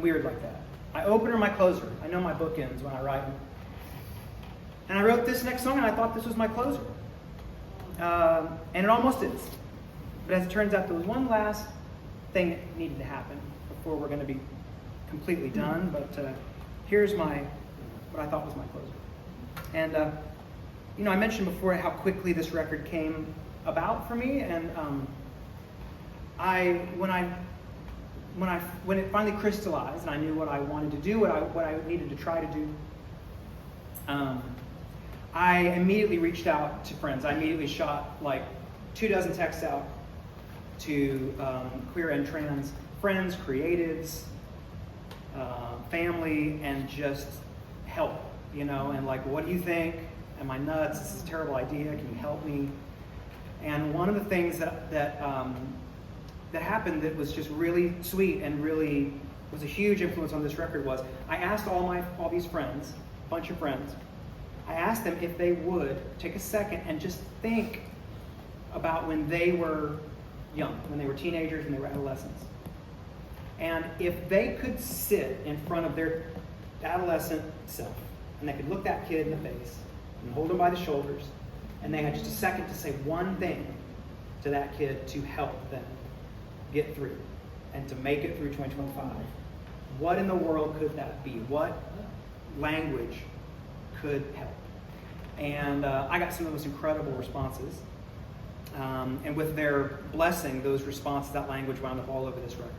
weird like that. I open her, I close her. I know my book ends when I write them. And I wrote this next song, and I thought this was my closer. And it almost is. But as it turns out, there was one last thing that needed to happen before we're going to be completely done. But here's what I thought was my closer. And, I mentioned before how quickly this record came about for me. And when it finally crystallized and I knew what I wanted to do, what I needed to try to do, I immediately reached out to friends. I immediately shot like 24 texts out to queer and trans friends, creatives, family, and just help, and like, what do you think? Am I nuts? This is a terrible idea. Can you help me? And one of the things that happened that was just really sweet and really was a huge influence on this record was I asked all these friends, a bunch of friends, I asked them if they would take a second and just think about when they were young, when they were teenagers, when they were adolescents. And if they could sit in front of their adolescent self, and they could look that kid in the face and hold him by the shoulders, and they had just a second to say one thing to that kid to help them get through and to make it through 2025, what in the world could that be? What language could help? And I got some of those incredible responses. And with their blessing, those responses, that language wound up all over this record.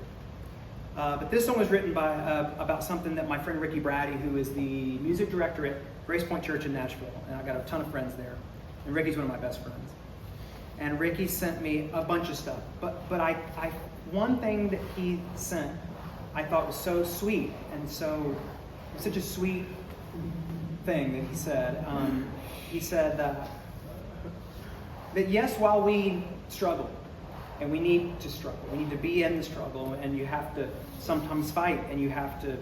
But this song was written about something that my friend Ricky Brady, who is the music director at Grace Point Church in Nashville, and I got a ton of friends there, and Ricky's one of my best friends. And Ricky sent me a bunch of stuff, but I one thing that he sent I thought was so sweet and such a sweet thing that he said. He said that yes, while we struggle, and we need to struggle, we need to be in the struggle, and you have to sometimes fight, and you have to,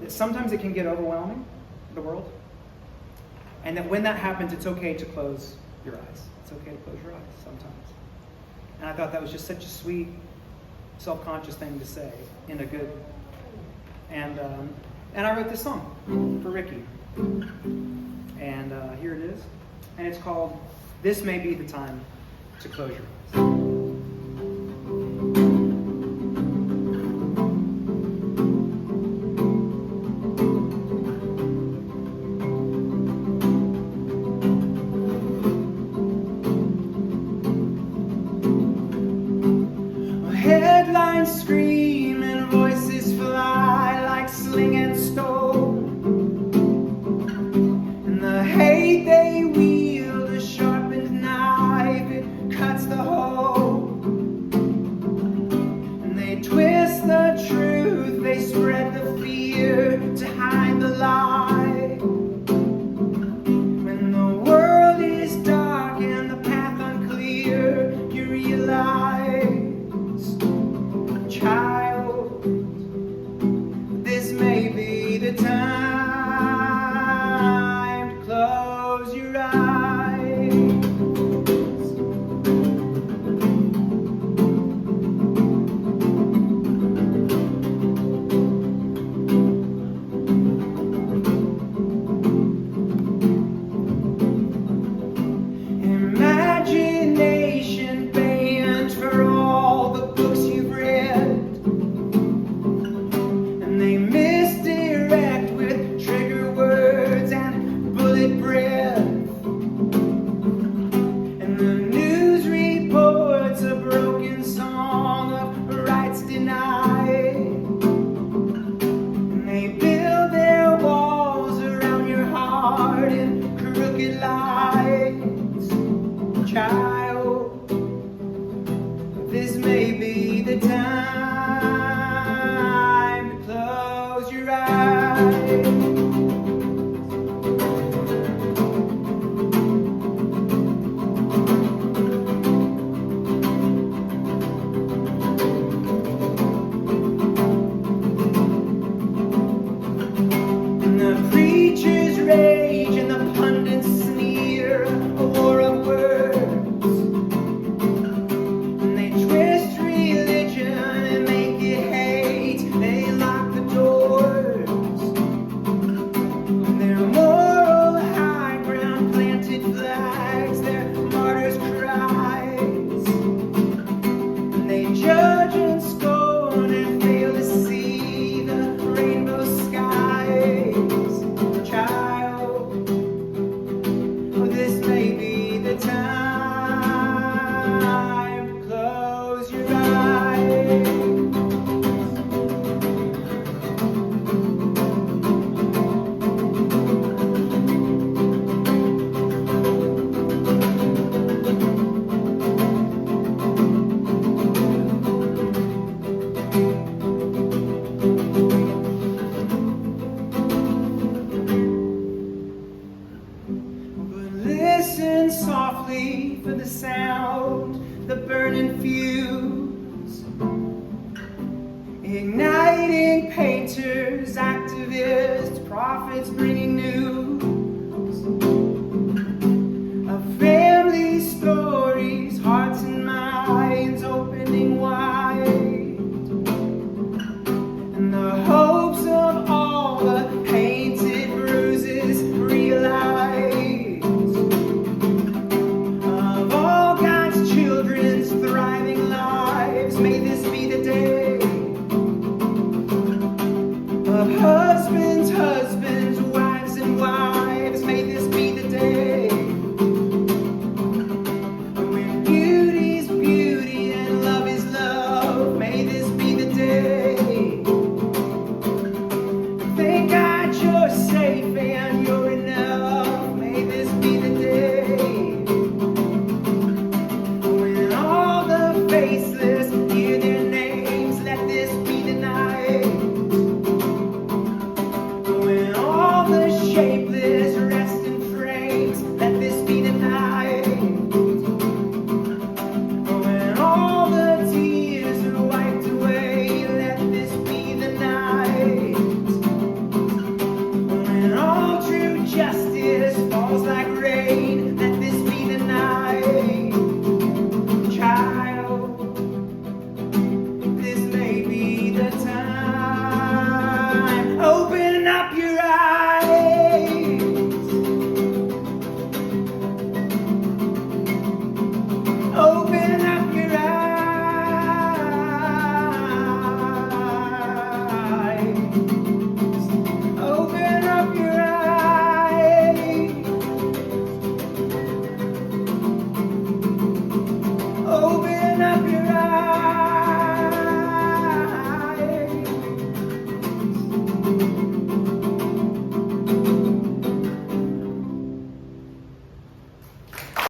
sometimes it can get overwhelming, the world, and that when that happens, it's okay to close your eyes. It's okay to close your eyes sometimes. And I thought that was just such a sweet, self-conscious thing to say in a good, and I wrote this song for Ricky. And here it is. And it's called This May Be the Time to Close Your Eyes. Headlines scream and voices fly like sling and stone, and the hate they wield a sharpened knife, it cuts the hole, and they twist the truth, they spread the fear to hide the lie. When the world is dark and the path unclear, you realize, child, this may be the time to close your eyes. igniting painters, activists, prophets bringing news.